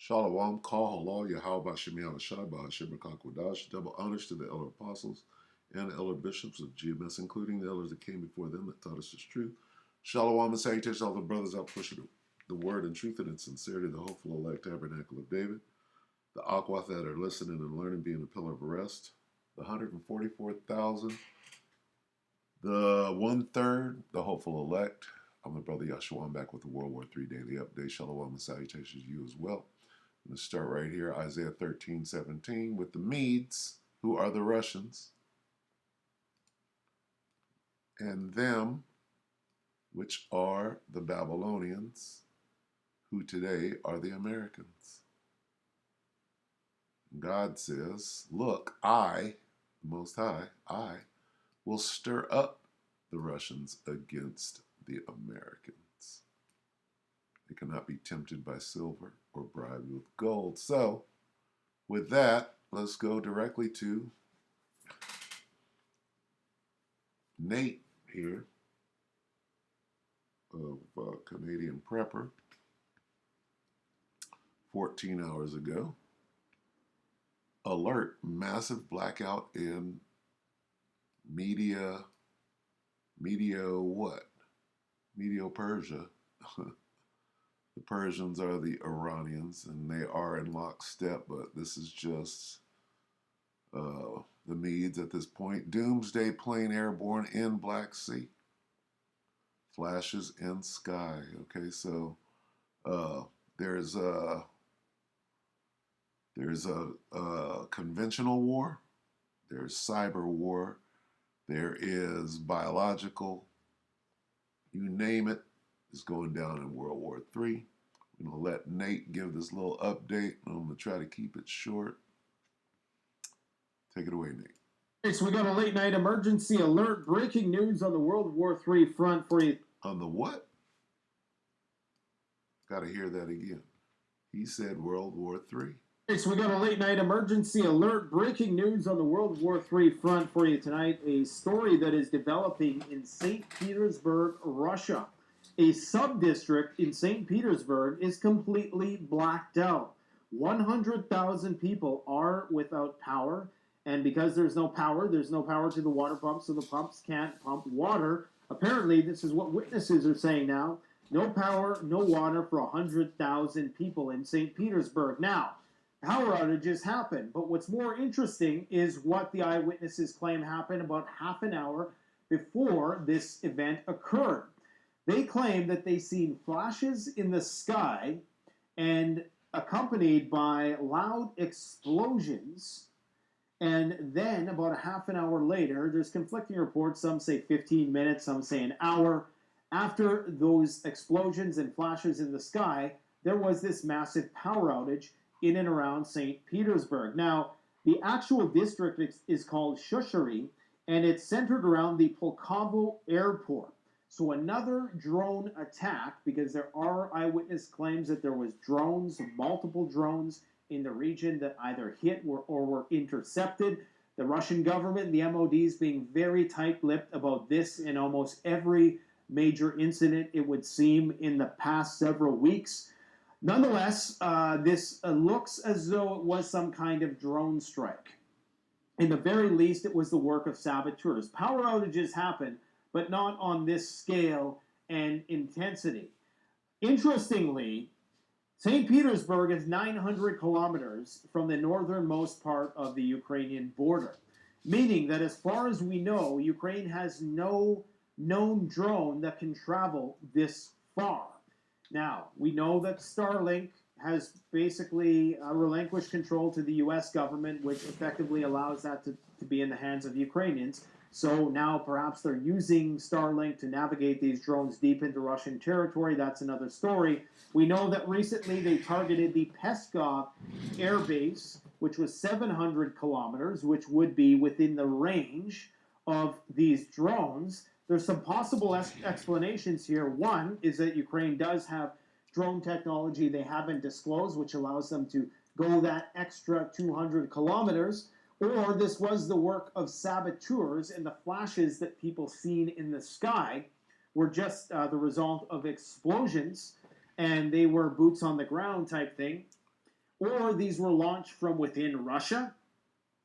Shalom, Kal Halal, Yahweh Bashem Yahushua, Bahashem Kakwadash, double honors to the elder apostles and the elder bishops of GMS, including the elders that came before them that taught us the truth. Shalom and salutations to all the brothers out pushing the word and truth and in sincerity, the hopeful elect tabernacle of David, the Aquath that are listening and learning, being a pillar of rest, the 144,000, the one-third, the hopeful elect. I'm the brother Yahshua. I'm back with the WW3 Daily Update. Shalom and salutations to you as well. I'm going to start right here, Isaiah 13:17, with the Medes, who are the Russians, and them, which are the Babylonians, who today are the Americans. God says, look, I, the Most High, I will stir up the Russians against the Americans. They cannot be tempted by silver or bribed with gold. So, with that, let's go directly to Nate here of Canadian Prepper 14 hours ago. Alert, massive blackout in Medio what? Medio Persia. The Persians are the Iranians, and they are in lockstep, but this is just the Medes at this point. Doomsday plane airborne in Black Sea. Flashes in sky. Okay, so there's a conventional war, there's cyber war, there is biological, you name it, is going down in World War III. I'm going to let Nate give this little update. I'm going to try to keep it short. Take it away, Nate. Okay, so we got a late night emergency alert. Breaking news on the World War III front for you. On the what? Got to hear that again. He said World War III. Okay, so we got a late night emergency alert. Breaking news on the World War III front for you tonight. A story that is developing in St. Petersburg, Russia. A sub-district in St. Petersburg is completely blacked out. 100,000 people are without power, and because there's no power to the water pumps, so the pumps can't pump water. Apparently, this is what witnesses are saying now. No power, no water for 100,000 people in St. Petersburg. Now, power outages happen, but what's more interesting is what the eyewitnesses claim happened about half an hour before this event occurred. They claim that they seen flashes in the sky and accompanied by loud explosions. And then about a half an hour later, there's conflicting reports. Some say 15 minutes, some say an hour. After those explosions and flashes in the sky, there was this massive power outage in and around St. Petersburg. Now, the actual district is called Shushari, and it's centered around the Pulkovo airport. So another drone attack, because there are eyewitness claims that there was drones, multiple drones in the region that either hit or were intercepted. The Russian government and the MODs being very tight-lipped about this in almost every major incident, it would seem, in the past several weeks. Nonetheless, this looks as though it was some kind of drone strike. In the very least, it was the work of saboteurs. Power outages happen, but not on this scale and intensity. Interestingly, St. Petersburg is 900 kilometers from the northernmost part of the Ukrainian border, meaning that as far as we know, Ukraine has no known drone that can travel this far. Now, we know that Starlink has basically relinquished control to the U.S. government, which effectively allows that to be in the hands of Ukrainians. So now perhaps they're using Starlink to navigate these drones deep into Russian territory. That's another story. We know that recently they targeted the Peskov air base, which was 700 kilometers, which would be within the range of these drones. There's some possible explanations here. One is that Ukraine does have drone technology they haven't disclosed, which allows them to go that extra 200 kilometers. Or this was the work of saboteurs, and the flashes that people seen in the sky were just the result of explosions, and they were boots on the ground type thing. or these were launched from within Russia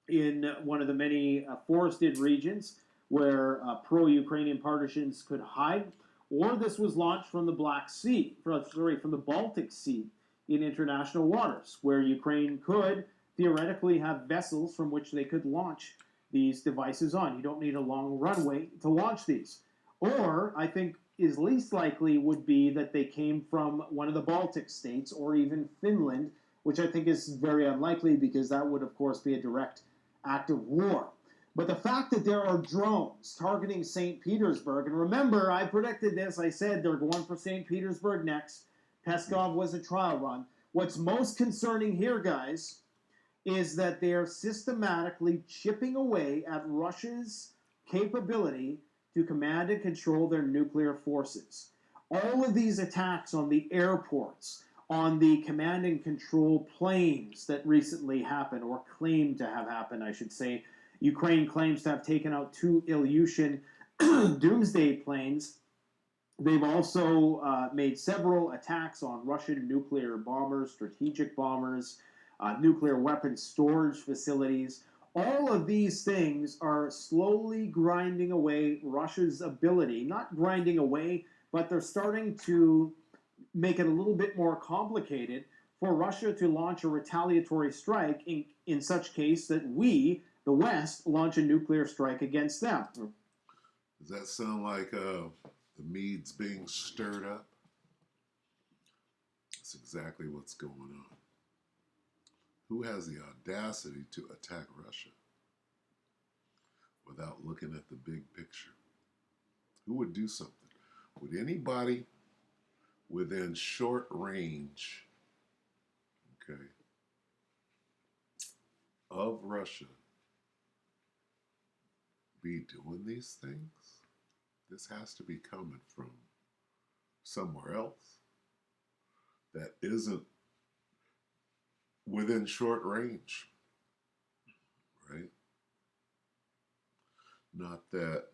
in one of the many forested regions where pro-Ukrainian partisans could hide, or this was launched from the Black Sea, from the Baltic Sea in international waters, where Ukraine could theoretically have vessels from which they could launch these devices on. You don't need a long runway to launch these. Or, I think, is least likely would be that they came from one of the Baltic states or even Finland, which I think is very unlikely because that would, of course, be a direct act of war. But the fact that there are drones targeting St. Petersburg, and remember, I predicted this, I said they're going for St. Petersburg next. Peskov was a trial run. What's most concerning here, guys, is that they are systematically chipping away at Russia's capability to command and control their nuclear forces. All of these attacks on the airports, on the command and control planes that recently happened, or claimed to have happened, I should say. Ukraine claims to have taken out 2 Ilyushin doomsday planes. They've also made several attacks on Russian nuclear bombers, strategic bombers, nuclear weapons storage facilities. All of these things are slowly grinding away Russia's ability, not grinding away, but they're starting to make it a little bit more complicated for Russia to launch a retaliatory strike in such case that we, the West, launch a nuclear strike against them. Does that sound like the mead's being stirred up? That's exactly what's going on. Who has the audacity to attack Russia without looking at the big picture? Who would do something? Would anybody within short range, okay, of Russia be doing these things? This has to be coming from somewhere else that isn't within short range, right? Not that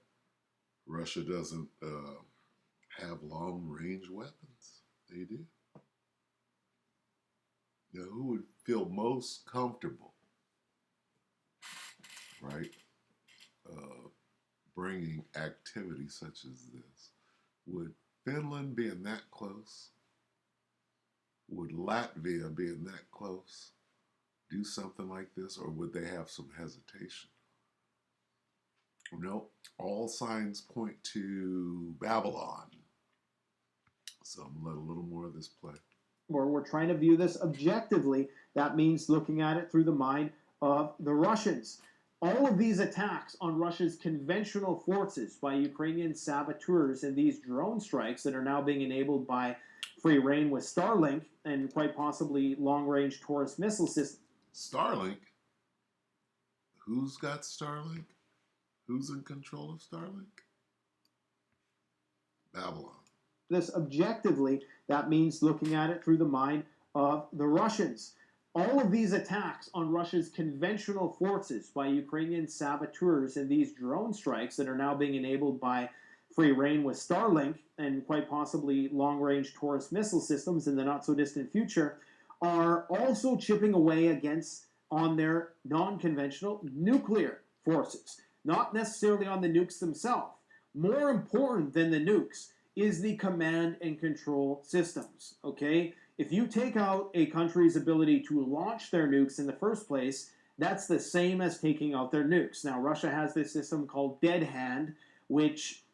Russia doesn't have long range weapons. They do. Now, who would feel most comfortable, right, bringing activity such as this? Would Finland being that close, would Latvia being that close do something like this, or would they have some hesitation? No, all signs point to Babylon. So I'm going to let a little more of this play. Or we're trying to view this objectively. That means looking at it through the mind of the Russians. All of these attacks on Russia's conventional forces by Ukrainian saboteurs and these drone strikes that are now being enabled by free reign with Starlink and quite possibly long-range Taurus missile systems. Starlink? Who's got Starlink? Who's in control of Starlink? Babylon. This objectively, that means looking at it through the mind of the Russians. All of these attacks on Russia's conventional forces by Ukrainian saboteurs and these drone strikes that are now being enabled by free reign with Starlink and quite possibly long-range Taurus missile systems in the not-so-distant future are also chipping away on their non-conventional nuclear forces, not necessarily on the nukes themselves. More important than the nukes is the command and control systems, okay? If you take out a country's ability to launch their nukes in the first place, that's the same as taking out their nukes. Now, Russia has this system called Dead Hand, which,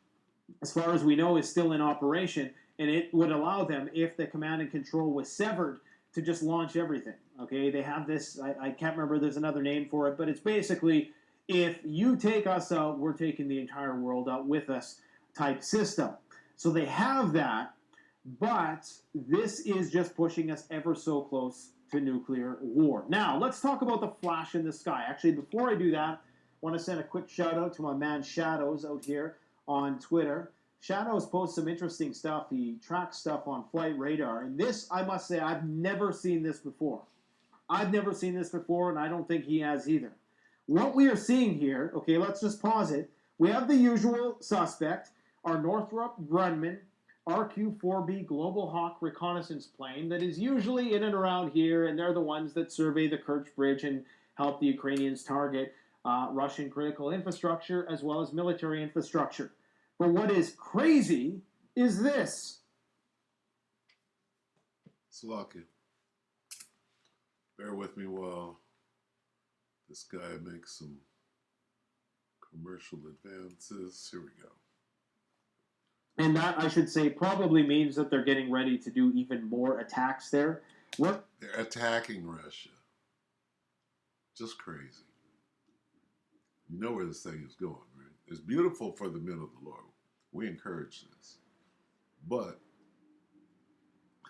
as far as we know, is still in operation, and it would allow them, if the command and control was severed, to just launch everything, okay? They have this, I can't remember, there's another name for it, but it's basically, if you take us out, we're taking the entire world out with us type system. So they have that, but this is just pushing us ever so close to nuclear war. Now, let's talk about the flash in the sky. Actually, before I do that, I want to send a quick shout out to my man Shadows out here on Twitter. Shadows posts some interesting stuff. He tracks stuff on flight radar. And this, I must say, I've never seen this before. I've never seen this before, and I don't think he has either. What we are seeing here, okay, let's just pause it. We have the usual suspect, our Northrop Grumman RQ-4B Global Hawk reconnaissance plane that is usually in and around here, and they're the ones that survey the Kerch Bridge and help the Ukrainians target Russian critical infrastructure as well as military infrastructure. But what is crazy is this. Slocky. Bear with me while this guy makes some commercial advances. Here we go. And that, I should say, probably means that they're getting ready to do even more attacks there. What? They're attacking Russia. Just crazy. You know where this thing is going, right? It's beautiful for the men of the Lord. We encourage this. But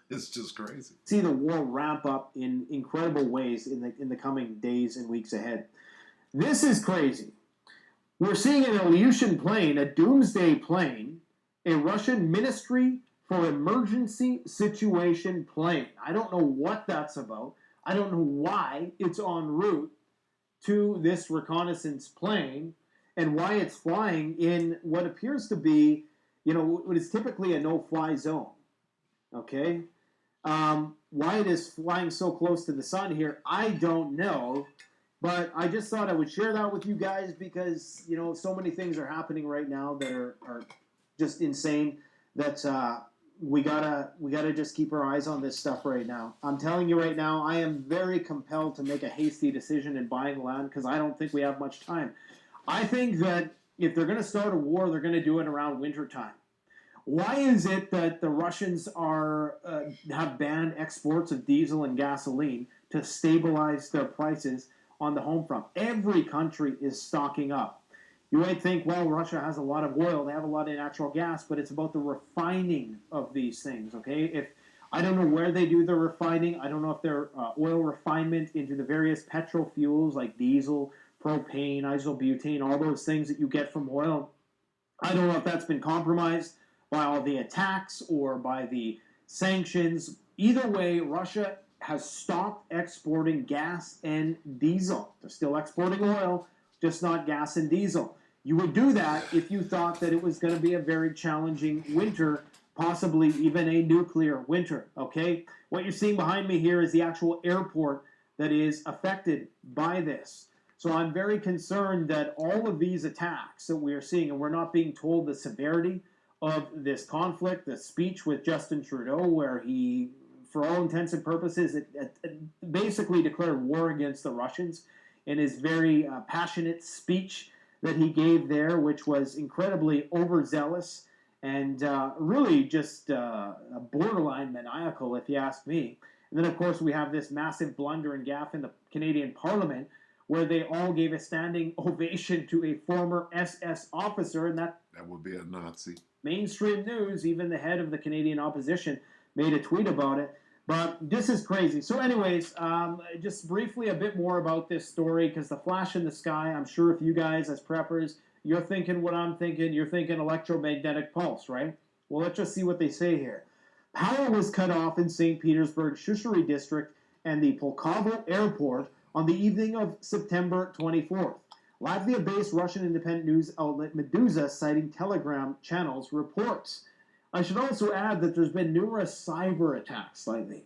it's just crazy. See the war ramp up in incredible ways in the coming days and weeks ahead. This is crazy. We're seeing an Ilyushin plane, a doomsday plane, a Russian Ministry for Emergency Situation plane. I don't know what that's about. I don't know why it's en route to this reconnaissance plane and why it's flying in what appears to be, what is typically a no-fly zone. Okay? Why it is flying so close to the sun here, I don't know. But I just thought I would share that with you guys because, so many things are happening right now that are just insane that we gotta just keep our eyes on this stuff right now. I'm telling you right now, I am very compelled to make a hasty decision in buying land because I don't think we have much time. I think that if they're going to start a war, they're going to do it around wintertime. Why is it that the Russians have banned exports of diesel and gasoline to stabilize their prices on the home front? Every country is stocking up. You might think, well, Russia has a lot of oil, they have a lot of natural gas, but it's about the refining of these things, okay? I don't know where they do the refining. I don't know if they're oil refinement into the various petrol fuels like diesel, propane, isobutane, all those things that you get from oil. I don't know if that's been compromised by all the attacks or by the sanctions. Either way, Russia has stopped exporting gas and diesel. They're still exporting oil, just not gas and diesel. You would do that if you thought that it was going to be a very challenging winter, possibly even a nuclear winter, okay? What you're seeing behind me here is the actual airport that is affected by this. So I'm very concerned that all of these attacks that we are seeing, and we're not being told the severity of this conflict, the speech with Justin Trudeau, where he, for all intents and purposes, basically declared war against the Russians in his very passionate speech that he gave there, which was incredibly overzealous and really just borderline maniacal, if you ask me. And then, of course, we have this massive blunder and gaffe in the Canadian Parliament where they all gave a standing ovation to a former SS officer, and that would be a Nazi. Mainstream news, even the head of the Canadian opposition made a tweet about it. But this is crazy. So anyways, just briefly a bit more about this story, because the flash in the sky, I'm sure if you guys as preppers, you're thinking what I'm thinking, you're thinking electromagnetic pulse, right? Well, let's just see what they say here. Power was cut off in St. Petersburg, Shushari District, and the Pulkovo Airport on the evening of September 24th. Latvia-based Russian independent news outlet Meduza, citing Telegram channels, reports. I should also add that there's been numerous cyber attacks lately.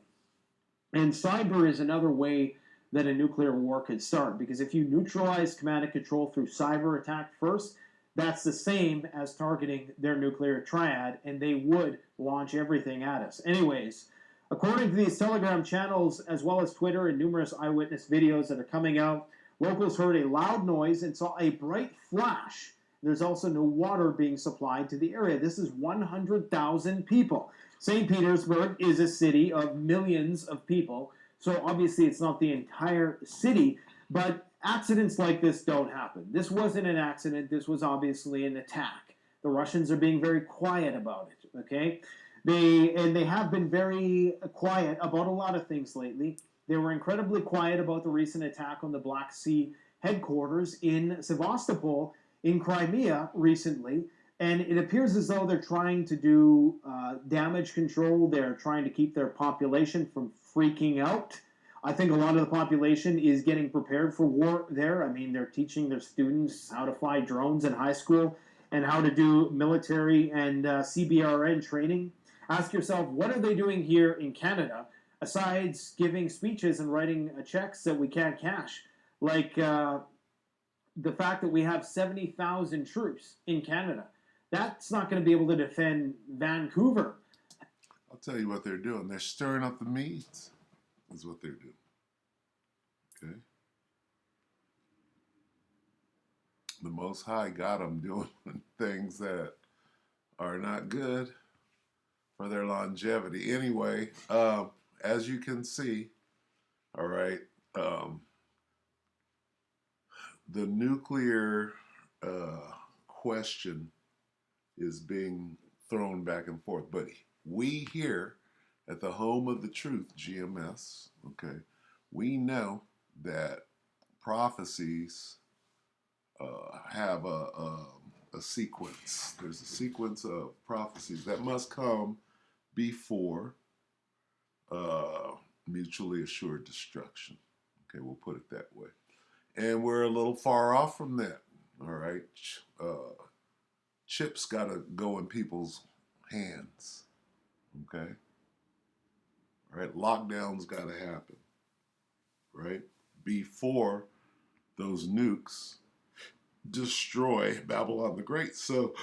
And cyber is another way that a nuclear war could start, because if you neutralize command and control through cyber attack first, that's the same as targeting their nuclear triad, and they would launch everything at us. Anyways, according to these Telegram channels, as well as Twitter and numerous eyewitness videos that are coming out, locals heard a loud noise and saw a bright flash. There's also no water being supplied to the area. This is 100,000 people. St. Petersburg is a city of millions of people, so obviously it's not the entire city, but accidents like this don't happen. This wasn't an accident. This was obviously an attack. The Russians are being very quiet about it, okay? They have been very quiet about a lot of things lately. They were incredibly quiet about the recent attack on the Black Sea headquarters in Sevastopol in Crimea recently, and it appears as though they're trying to do damage control. They're trying to keep their population from freaking out. I think a lot of the population is getting prepared for war there. I mean, they're teaching their students how to fly drones in high school, and how to do military and CBRN training. Ask yourself, what are they doing here in Canada aside giving speeches and writing checks that we can't cash? Like the fact that we have 70,000 troops in Canada. That's not going to be able to defend Vancouver. I'll tell you what they're doing. They're stirring up the meats, is what they're doing. Okay? The Most High got them doing things that are not good for their longevity. Anyway, as you can see, all right, the nuclear question is being thrown back and forth. But we here at the home of the truth, GMS, okay, we know that prophecies have a sequence. There's a sequence of prophecies that must come before mutually assured destruction. Okay, we'll put it that way. And we're a little far off from that. All right. Chips got to go in people's hands. Okay. All right. Lockdowns got to happen. Right. Before those nukes destroy Babylon the Great. So,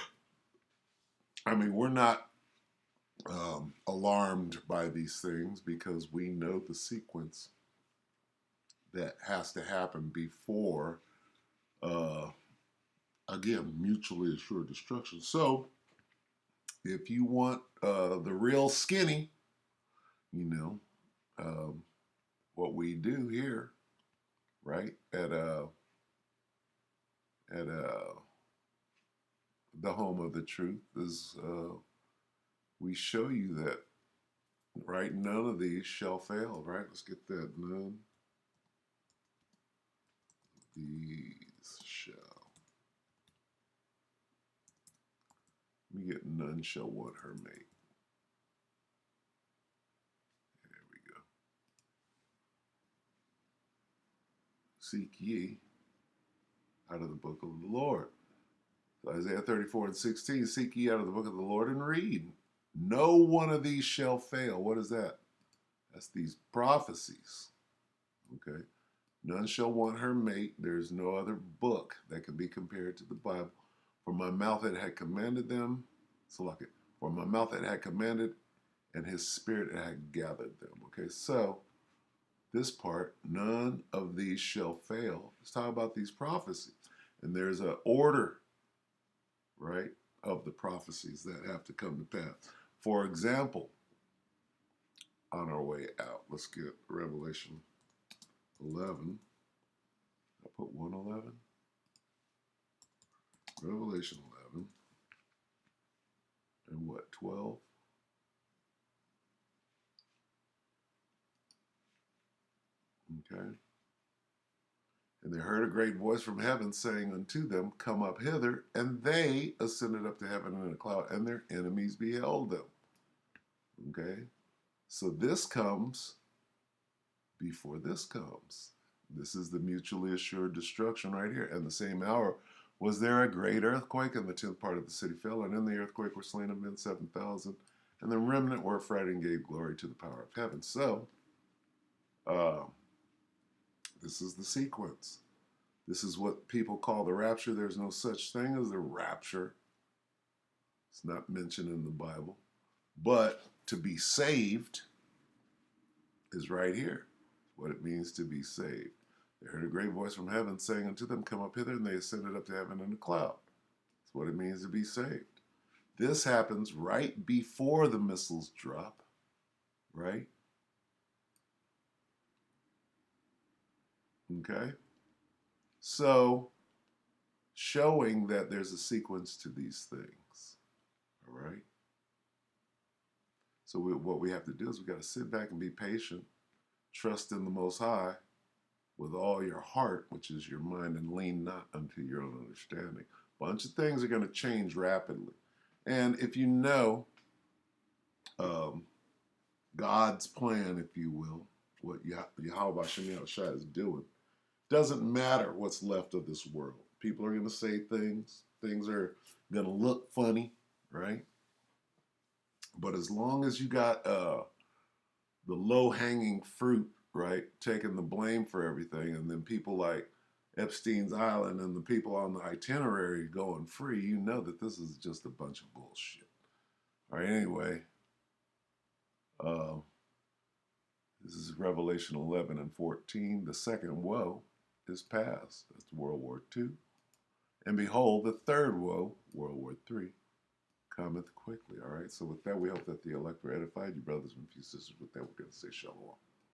I mean, we're not alarmed by these things because we know the sequence that has to happen before, again, mutually assured destruction. So, if you want the real skinny, you know, what we do here, right, at the home of the truth is we show you that, right, none of these shall fail, right? Let's get that. None these shall. Let me get none shall want her mate. There we go. Seek ye out of the book of the Lord. So Isaiah 34:16, seek ye out of the book of the Lord and read. No one of these shall fail. What is that? That's these prophecies. Okay. None shall want her mate. There's no other book that can be compared to the Bible. For my mouth that had commanded them, so like it. For my mouth that had commanded, and his spirit that had gathered them. Okay, so this part, none of these shall fail. Let's talk about these prophecies. And there's an order, right, of the prophecies that have to come to pass. For example, on our way out, let's get Revelation 11. I put 111. Revelation 11. And what, 12? Okay. And they heard a great voice from heaven saying unto them, come up hither. And they ascended up to heaven in a cloud, and their enemies beheld them. Okay. So this comes before this comes. This is the mutually assured destruction right here. And the same hour was there a great earthquake, and the 10th part of the city fell, and in the earthquake were slain of men 7,000, and the remnant were afraid and gave glory to the power of heaven. So, this is the sequence. This is what people call the rapture. There's no such thing as the rapture. It's not mentioned in the Bible. But to be saved is right here. What it means to be saved. They heard a great voice from heaven saying unto them, come up hither, and they ascended up to heaven in a cloud. That's what it means to be saved. This happens right before the missiles drop, right? Okay? So, showing that there's a sequence to these things, all right? So what we have to do is we got to sit back and be patient, trust in the Most High with all your heart, which is your mind, and lean not unto your own understanding. A bunch of things are going to change rapidly. And if you know God's plan, if you will, what Yahweh Shem Yahushua is doing, doesn't matter what's left of this world. People are going to say things. Things are going to look funny, right? But as long as you got the low hanging fruit, right, taking the blame for everything, and then people like Epstein's Island and the people on the itinerary going free, you know that this is just a bunch of bullshit. All right, anyway, uh, this is Revelation 11 and 14. The second woe is past. That's World War II. And behold, the third woe, World War III, cometh quickly. All right, so with that, we hope that the elect were edified. You brothers and few sisters, with that, we're going to say shalom.